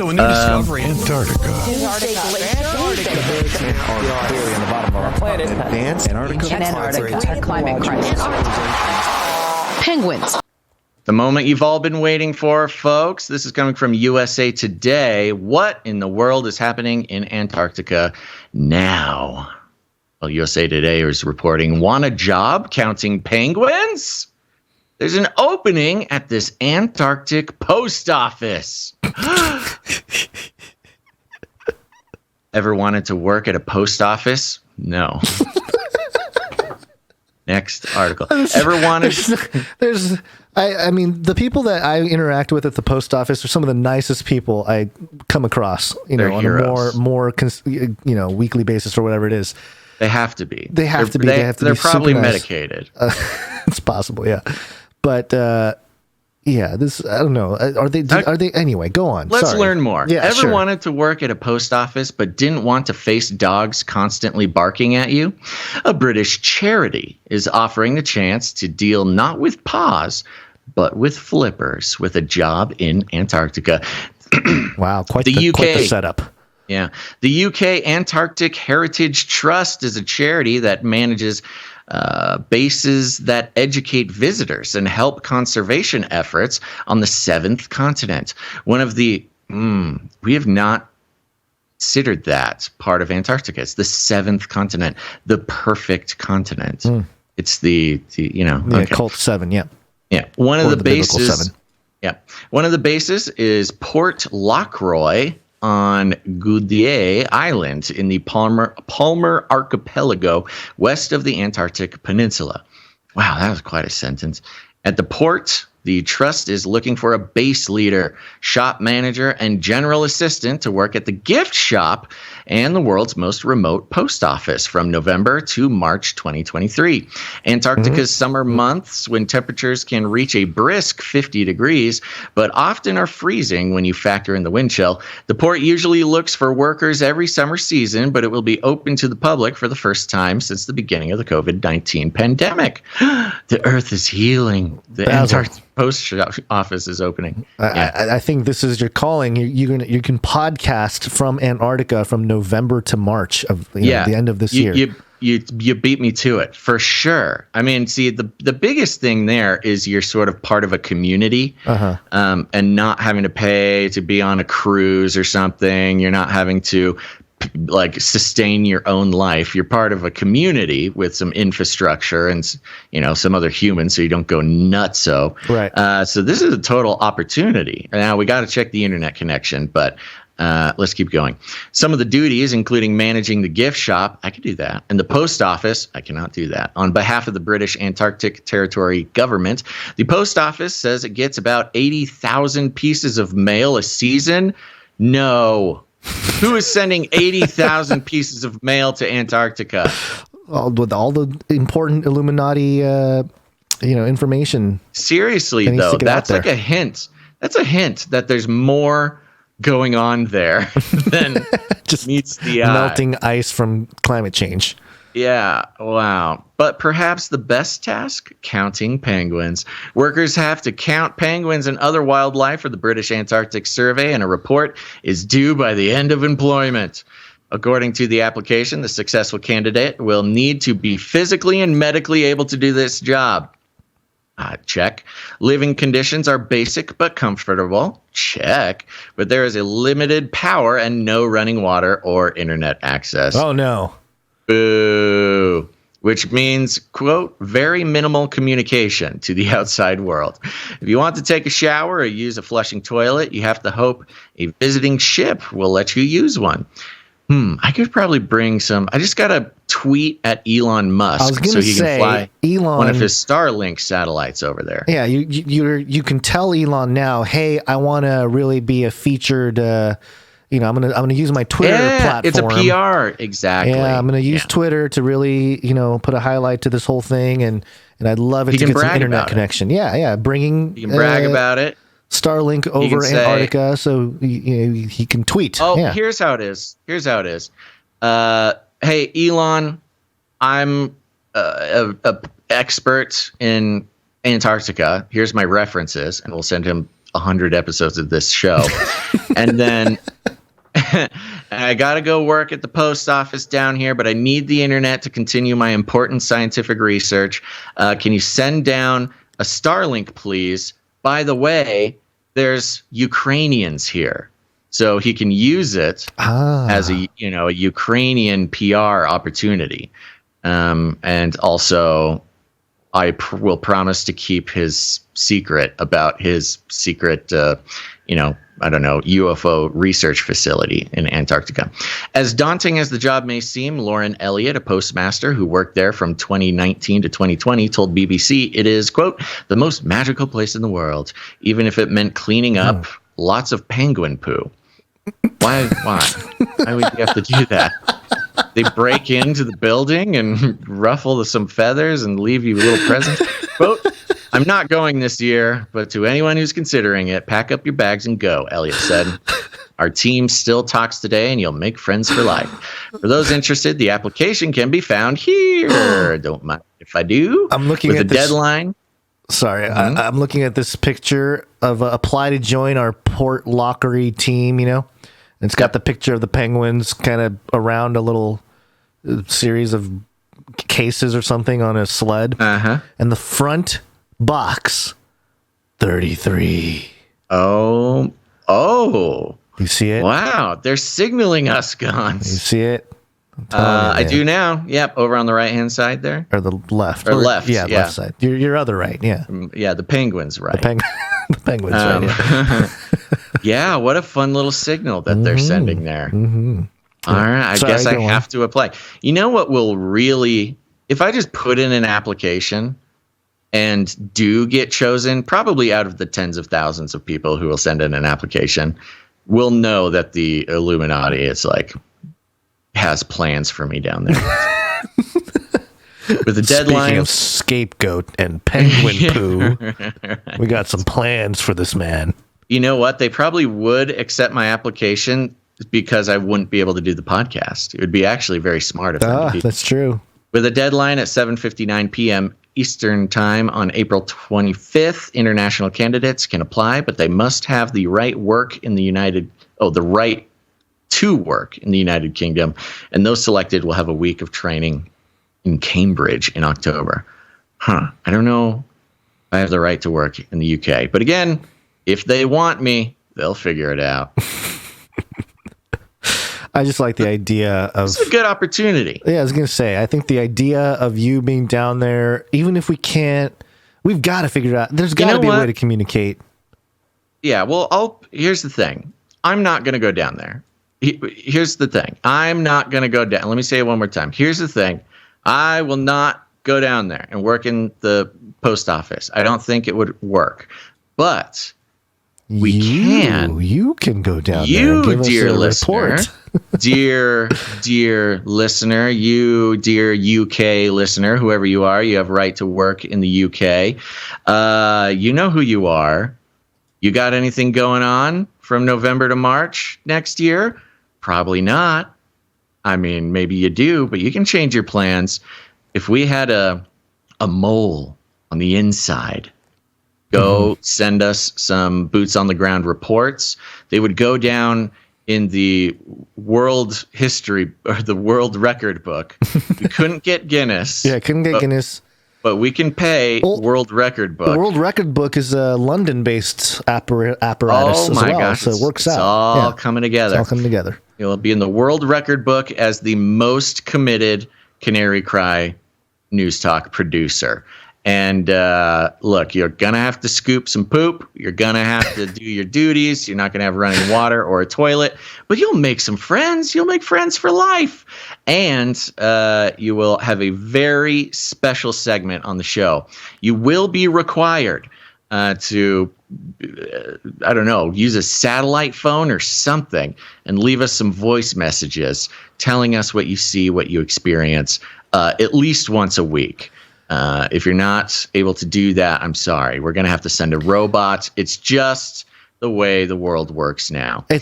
So a new discovery. Antarctica. Climate crisis. Penguins. The moment you've all been waiting for, folks. This is coming from USA Today. What in the world is happening in Antarctica now? Well, USA Today is reporting, want a job counting penguins? There's an opening at this Antarctic post office. Ever wanted to work at a post office? No. Next article. Ever wanted? I mean, the people that I interact with at the post office are some of the nicest people I come across. They're on heroes. a more weekly basis or whatever it is. They have to be. They have to be. They're probably super nice. medicated. It's possible, yeah. But this I don't know. Are they anyway? Go on. Let's learn more. Yeah, Ever sure. wanted to work at a post office but didn't want to face dogs constantly barking at you? A British charity is offering the chance to deal not with paws but with flippers with a job in Antarctica. Wow, quite The the UK setup. Yeah. The UK Antarctic Heritage Trust is a charity that manages bases that educate visitors and help conservation efforts on the seventh continent. One of the, we have not considered that part of Antarctica. It's the seventh continent, the perfect continent. It's the Cult 7, yeah. Yeah. One of Or the the biblical bases. 7. Yeah. One of the bases is Port Lockroy on Goudier Island in the Palmer Archipelago west of the Antarctic Peninsula. Wow, that was quite a sentence. At the port, the trust is looking for a base leader, shop manager, and general assistant to work at the gift shop and the world's most remote post office from November to March 2023. Antarctica's summer months, when temperatures can reach a brisk 50 degrees, but often are freezing when you factor in the wind chill. The port usually looks for workers every summer season, but it will be open to the public for the first time since the beginning of the COVID-19 pandemic. The Earth is healing. The Basil. Antarctic post office is opening. I think this is your calling. You can podcast from Antarctica from November to March of the end of this year. You beat me to it for sure. I mean, see, the biggest thing there is you're sort of part of a community, and not having to pay to be on a cruise or something. You're not having to like sustain your own life. You're part of a community with some infrastructure and some other humans, so you don't go nutso. Right. So this is a total opportunity. Now we got to check the internet connection, but let's keep going. Some of the duties, including managing the gift shop, I can do that, and the post office, I cannot do that. On behalf of the British Antarctic Territory government, the post office says it gets about 80,000 pieces of mail a season. No. Who is sending 80,000 pieces of mail to Antarctica? With all the important Illuminati, information. Seriously, though, that's like a hint. That's a hint that there's more going on there than just meets the eye. Melting ice from climate change. Yeah, wow. But perhaps the best task? Counting penguins. Workers have to count penguins and other wildlife for the British Antarctic Survey, and a report is due by the end of employment. According to the application, the successful candidate will need to be physically and medically able to do this job. Check. Living conditions are basic but comfortable. Check. But there is a limited power and no running water or internet access. Oh, no. Boo. Which means, quote, very minimal communication to the outside world. If you want to take a shower or use a flushing toilet, you have to hope a visiting ship will let you use one. I could probably bring some. I just got to tweet at Elon Musk so he can fly one of his Starlink satellites over there. Yeah, you can tell Elon now, hey, I want to really be a featured. I'm gonna use my Twitter platform. It's a PR, exactly. Yeah, I'm gonna use Twitter to really put a highlight to this whole thing, and I'd love it to get some internet connection. Yeah, bringing. You can brag about it. Starlink over Antarctica, so he can tweet. Oh, here's how it is. Hey, Elon, I'm a expert in Antarctica. Here's my references, and we'll send him 100 episodes of this show. And then I got to go work at the post office down here, but I need the internet to continue my important scientific research. Can you send down a Starlink, please? By the way, there's Ukrainians here, so he can use it as a Ukrainian PR opportunity. And also, I will promise to keep his secret about his secret, UFO research facility in Antarctica. As daunting as the job may seem, Lauren Elliott, a postmaster who worked there from 2019 to 2020, told BBC it is, quote, the most magical place in the world, even if it meant cleaning up lots of penguin poo. Why? Why would you have to do that? They break into the building and ruffle some feathers and leave you little presents. Quote, I'm not going this year, but to anyone who's considering it, pack up your bags and go, Elliot said. Our team still talks today, and you'll make friends for life. For those interested, the application can be found here. Don't mind if I do. I'm looking with at the deadline. Sorry, I'm looking at this picture of apply to join our Port Lockery team, It's got the picture of the penguins kind of around a little series of cases or something on a sled. And the front box, 33. Oh. You see it? Wow, they're signaling us, Gonz. You see it? I do now. Yep, over on the right-hand side there. Or the left. Or left, yeah. Left side. Your other right, yeah. Yeah, the penguin's right. The penguin's right, yeah. Yeah, what a fun little signal that they're sending there. All right, I guess I have to apply. You know what will really, if I just put in an application and do get chosen, probably out of the tens of thousands of people who will send in an application, will know that the Illuminati is has plans for me down there. With the deadline. Speaking of scapegoat and penguin poo, we got some plans for this man. You know what? They probably would accept my application because I wouldn't be able to do the podcast. It would be actually very smart of them. That's true. With a deadline at 7:59 p.m. Eastern Time on April 25th, international candidates can apply, but they must have the right to work in the United Kingdom, and those selected will have a week of training in Cambridge in October. I don't know if I have the right to work in the UK, but again, if they want me, they'll figure it out. I just like the idea of... It's a good opportunity. Yeah, I was going to say, I think the idea of you being down there, even if we can't, we've got to figure it out. There's got to be a way to communicate. Yeah, well, here's the thing. I'm not going to go down there. Here's the thing. I'm not going to go down. Let me say it one more time. Here's the thing. I will not go down there and work in the post office. I don't think it would work. But... You can go down there and give us a report. dear listener, you dear UK listener, whoever you are, you have right to work in the UK. You know who you are. You got anything going on from November to March next year? Probably not. I mean, maybe you do, but you can change your plans. If we had a mole on the inside, go send us some boots on the ground reports. They would go down in the world history or the world record book. We couldn't get Guinness. Yeah, couldn't get Guinness. But we can pay world record book. The world record book is a London-based apparatus as well, gosh, so it works out. It's all coming together. It's all coming together. You'll be in the world record book as the most committed Canary Cry NewsTalk producer. And look, you're going to have to scoop some poop. You're going to have to do your duties. You're not going to have running water or a toilet, but you'll make some friends. You'll make friends for life. And you will have a very special segment on the show. You will be required to, use a satellite phone or something and leave us some voice messages telling us what you see, what you experience, at least once a week. If you're not able to do that, I'm sorry. We're going to have to send a robot. It's just the way the world works now. They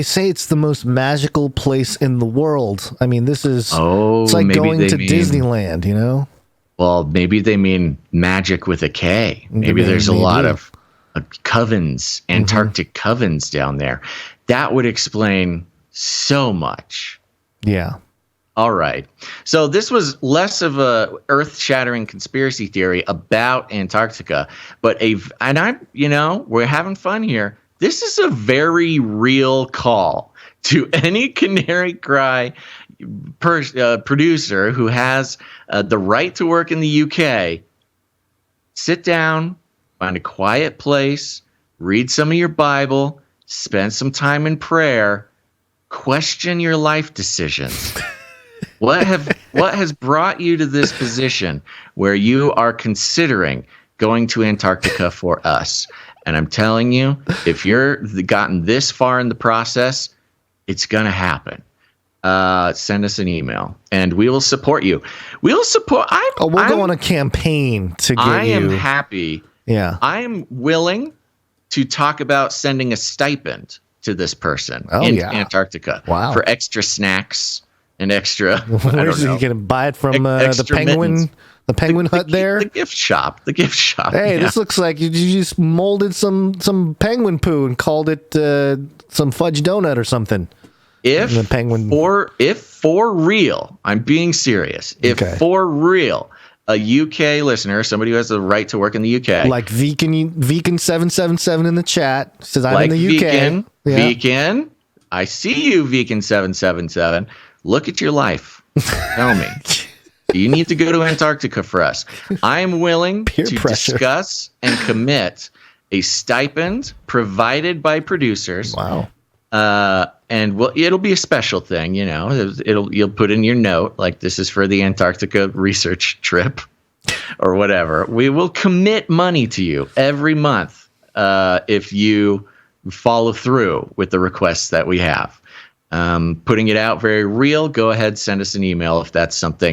say it's the most magical place in the world. I mean, this is it's like going to Disneyland, Well, maybe they mean magic with a K. Maybe there's a lot of covens, Antarctic covens down there. That would explain so much. Yeah. All right. So this was less of a earth-shattering conspiracy theory about Antarctica, but we're having fun here. This is a very real call to any Canary Cry producer who has the right to work in the UK. Sit down, find a quiet place, read some of your Bible, spend some time in prayer, question your life decisions. What has brought you to this position where you are considering going to Antarctica for us? And I'm telling you, if you're gotten this far in the process, it's going to happen. Send us an email and we will support you. We'll go on a campaign to get you. I am happy. Yeah. I am willing to talk about sending a stipend to this person in Antarctica for extra snacks and extra. Where's he going to buy it from? The penguin. Mittens. The penguin hut there. The gift shop. Hey, this looks like you just molded some penguin poo and called it some fudge donut or something. If for real, I'm being serious. If for real, a UK listener, somebody who has the right to work in the UK, like Vegan 777 in the chat says, I'm in the UK. Vegan, I see you, Vegan 777. Look at your life. Tell me, you need to go to Antarctica for us. I'm willing to discuss and commit a stipend provided by producers. Wow. And it'll be a special thing, you'll put in your note, like this is for the Antarctica research trip or whatever. We will commit money to you every month if you follow through with the requests that we have. Putting it out very real. Go ahead, send us an email if that's something